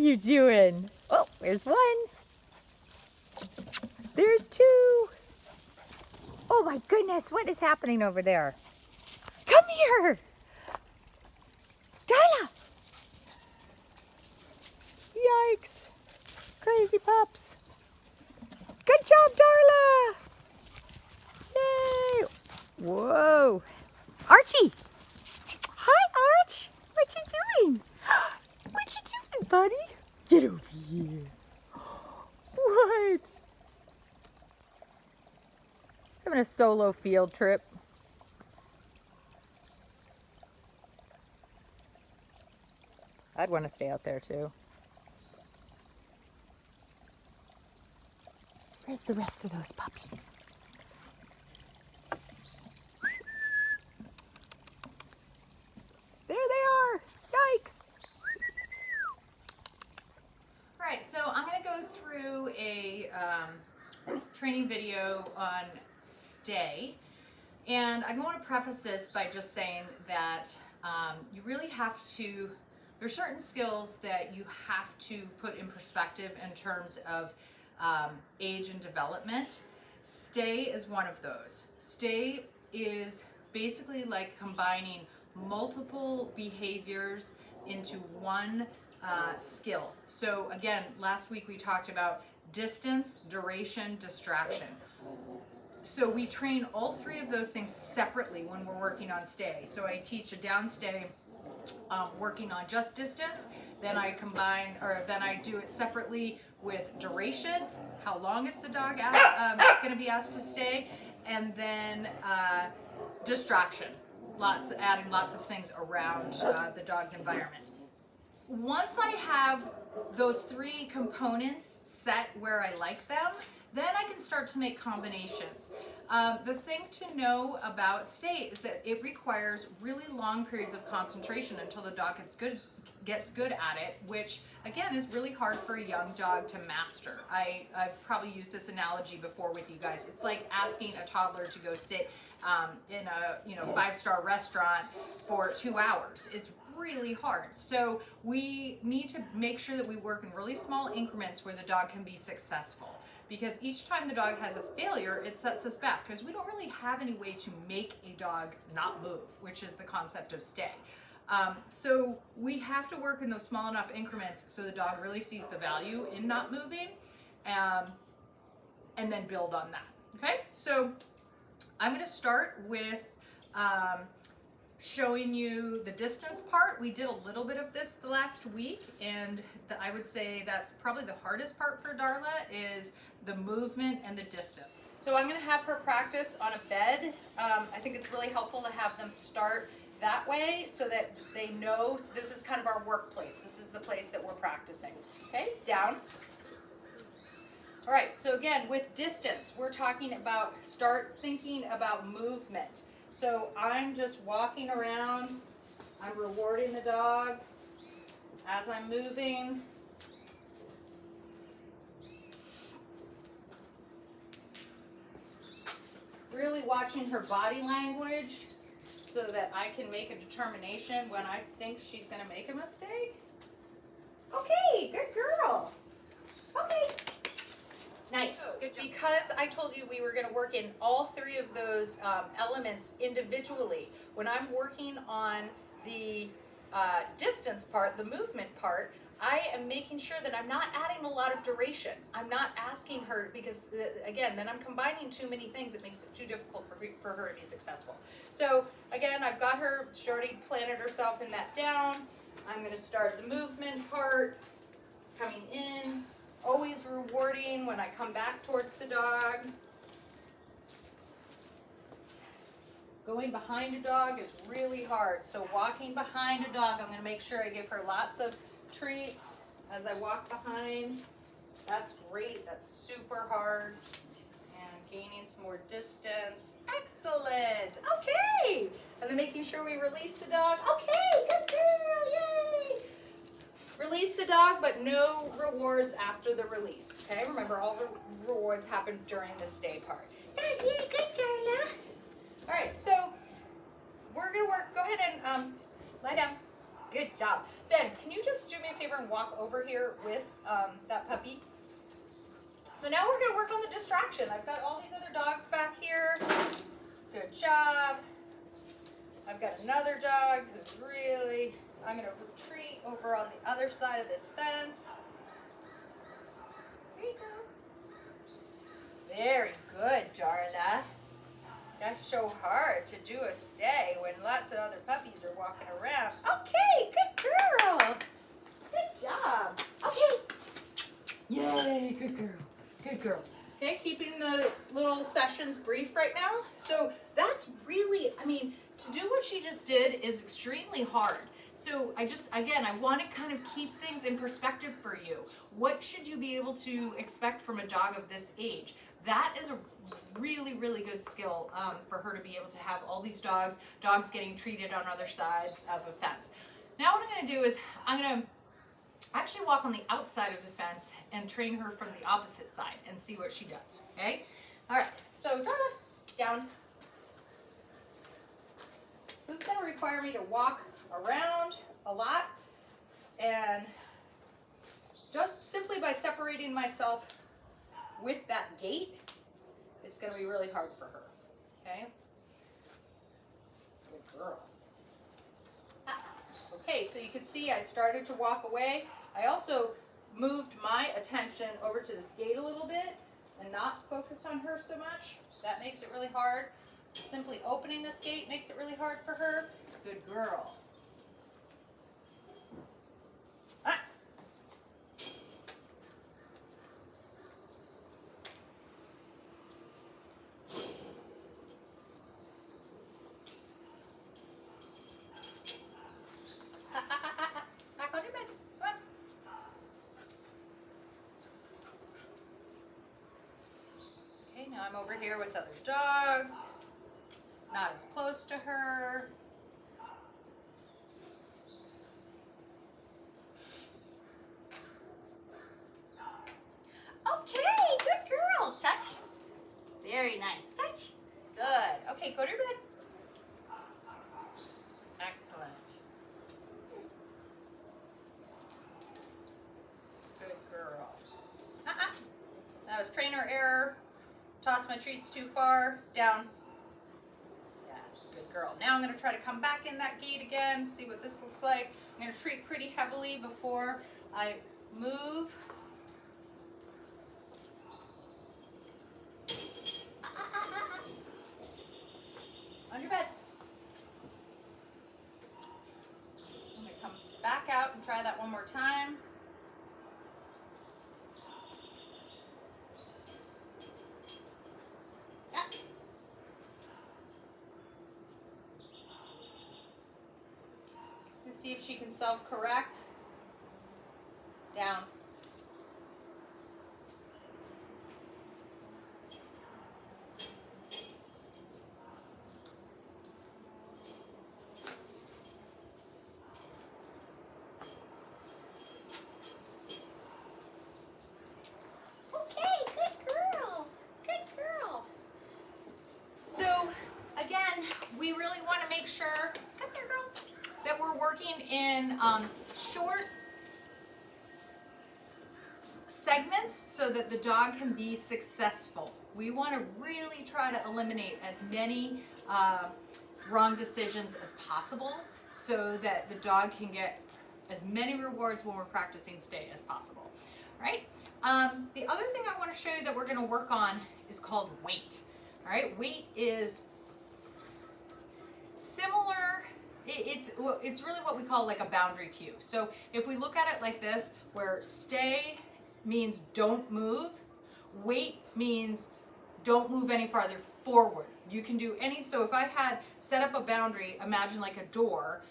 you doing? Oh, there's one. There's two. Oh my goodness, what is happening over there? Come here. Darla. Yikes. Crazy pups. Good job, Darla. Yay. Whoa. Archie. Hi, Arch. What you doing? What you doing, buddy? Get over here. What? He's having a solo field trip. I'd want to stay out there too. Where's the rest of those puppies? There they are. Yikes. All right, so I'm going to go through a training video on stay. And I want to preface this by just saying that you really have to, there's certain skills that you have to put in perspective in terms of age and development. Stay is one of those. Stay is basically like combining multiple behaviors into one skill. So again, last week we talked about distance, duration, distraction. So we train all three of those things separately when we're working on stay. So I teach a down stay working on just distance, then I combine, or then I do it separately with duration, how long is the dog going to be asked to stay, and then distraction, adding lots of things around the dog's environment. Once I have those three components set where I like them, then I can start to make combinations. The thing to know about stay is that it requires really long periods of concentration until the dog gets good at it, which again is really hard for a young dog to master. I've probably used this analogy before with you guys. It's like asking a toddler to go sit in a 5-star restaurant for 2 hours. It's really hard. So we need to make sure that we work in really small increments where the dog can be successful. Because each time the dog has a failure, it sets us back because we don't really have any way to make a dog not move, which is the concept of stay. So we have to work in those small enough increments so the dog really sees the value in not moving, and then build on that. Okay, so I'm going to start with showing you the distance part. We did a little bit of this last week, and I would say that's probably the hardest part for Darla is the movement and the distance. So I'm going to have her practice on a bed. I think it's really helpful to have them start that way so that they know this is kind of our workplace. This is the place that we're practicing. Okay, down. All right, so again, with distance, we're talking about start thinking about movement. So I'm just walking around, I'm rewarding the dog as I'm moving. Really watching her body language so that I can make a determination when I think she's going to make a mistake. Okay, good girl. Okay. Nice. Good job. Because I told you we were going to work in all three of those elements individually. When I'm working on the distance part, the movement part, I am making sure that I'm not adding a lot of duration. I'm not asking her because, again, then I'm combining too many things. It makes it too difficult for her to be successful. So, again, I've got her, she already planted herself in that down. I'm going to start the movement part, coming in. Always rewarding when I come back towards the dog. Going behind a dog is really hard. So walking behind a dog, I'm going to make sure I give her lots of treats as I walk behind. That's great. That's super hard. And gaining some more distance. Excellent. Okay. And then making sure we release the dog. Okay, good girl. Yay. Release the dog, but no rewards after the release. Okay, remember all the rewards happen during the stay part. That's really good, Darla. All right, so we're gonna work. Go ahead and lie down. Good job. Ben, can you just do me a favor and walk over here with that puppy? So now we're going to work on the distraction. I've got all these other dogs back here. Good job. I've got another dog who's really, I'm going to retreat over on the other side of this fence. There you go. Very good, Darla. That's so hard to do a stay when lots of other puppies are walking around. Okay, good girl. Good job. Okay. Yay, good girl. Good girl. Okay, keeping the little sessions brief right now. So that's really, I mean, to do what she just did is extremely hard. So I want to kind of keep things in perspective for you. What should you be able to expect from a dog of this age? That is a really, really good skill for her to be able to have all these dogs getting treated on other sides of a fence. Now what I'm going to do is I'm going to actually walk on the outside of the fence and train her from the opposite side and see what she does, okay? All right, so Darla, down. This is going to require me to walk around a lot, and just simply by separating myself with that gait, it's going to be really hard for her, okay? Good girl. Okay, so you can see I started to walk away. I also moved my attention over to this gate a little bit and not focused on her so much. That makes it really hard. Simply opening this gate makes it really hard for her. Good girl. Ah. Back on your bed. Come on. Okay, now I'm over here with other dogs. Not as close to her. Okay, good girl. Touch. Very nice. Touch. Good. Okay, go to your bed. Excellent. Good girl. That was trainer error. Toss my treats too far. Down. Yes, good girl. Now I'm going to try to come back in that gate again, see what this looks like. I'm going to treat pretty heavily before I move. On your bed. I'm going to come back out and try that one more time. See if she can self-correct. Down. Okay, good girl. Good girl. So, again, we really want to make sure, come here, girl, that we're working in short segments so that the dog can be successful. We want to really try to eliminate as many wrong decisions as possible so that the dog can get as many rewards when we're practicing stay as possible, right? The other thing I want to show you that we're going to work on is called weight. All right, weight is similar. It's really what we call like a boundary cue. So if we look at it like this, where stay means don't move, wait means don't move any farther forward. You can do any, so if I had set up a boundary, imagine like a door,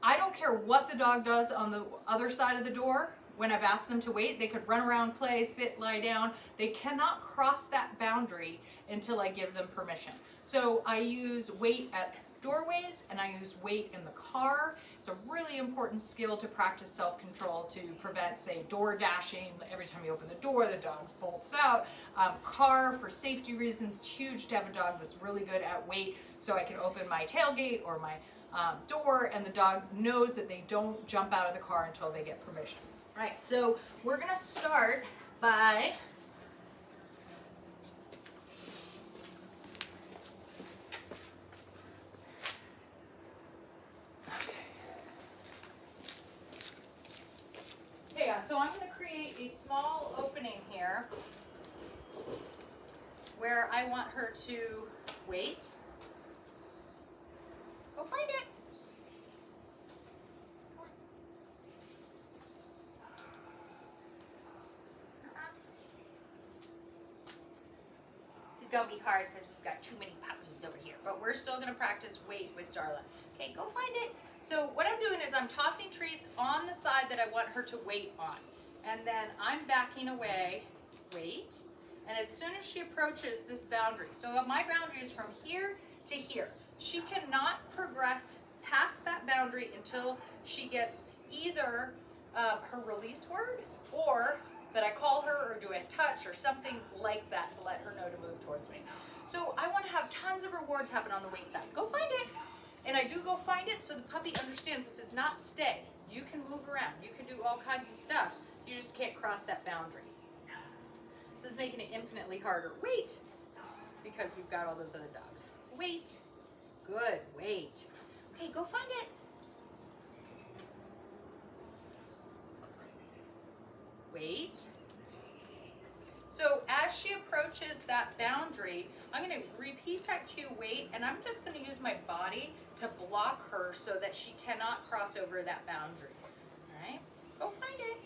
I don't care what the dog does on the other side of the door. When I've asked them to wait, they could run around, play, sit, lie down. They cannot cross that boundary until I give them permission. So I use wait at doorways and I use wait in the car. It's a really important skill to practice self-control to prevent, say, door dashing. Every time you open the door, the dog bolts out. Car, for safety reasons, huge to have a dog that's really good at wait, so I can open my tailgate or my door, and the dog knows that they don't jump out of the car until they get permission. All right, so we're gonna start by so I'm going to create a small opening here where I want her to wait. Go find it. It's going to be hard because we've got too many puppies over here, but we're still going to practice wait with Darla. Okay, go find it. So what I'm doing is I'm tossing treats on the side that I want her to wait on. And then I'm backing away, wait. And as soon as she approaches this boundary, so my boundary is from here to here. She cannot progress past that boundary until she gets either her release word, or that I call her or do a touch or something like that to let her know to move towards me. So I want to have tons of rewards happen on the wait side. Go find it. And I do go find it so the puppy understands this is not stay. You can move around. You can do all kinds of stuff. You just can't cross that boundary. This is making it infinitely harder. Wait, because we've got all those other dogs. Wait. Good, wait. Okay, go find it. Wait. So as she approaches that boundary, I'm going to repeat that cue, wait, and I'm just going to use my body to block her so that she cannot cross over that boundary. All right, go find it.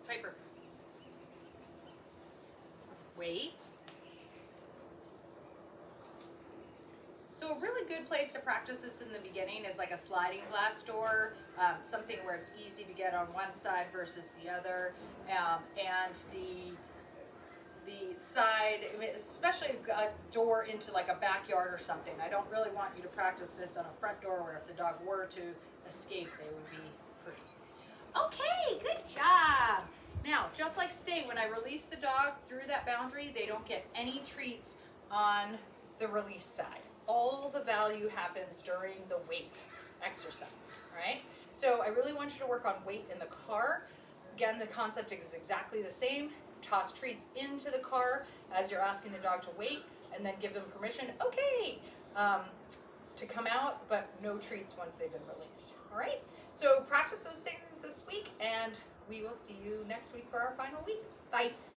Piper. Wait. So a really good place to practice this in the beginning is like a sliding glass door, something where it's easy to get on one side versus the other, and the side, especially a door into like a backyard or something. I don't really want you to practice this on a front door where if the dog were to escape, they would be free. Okay, good job. Now, just like stay, when I release the dog through that boundary, they don't get any treats on the release side. All the value happens during the wait exercise, right? So I really want you to work on wait in the car. Again, the concept is exactly the same. Toss treats into the car as you're asking the dog to wait, and then give them permission, okay, to come out, but no treats once they've been released, all right? So practice those things this week, and we will see you next week for our final week. Bye.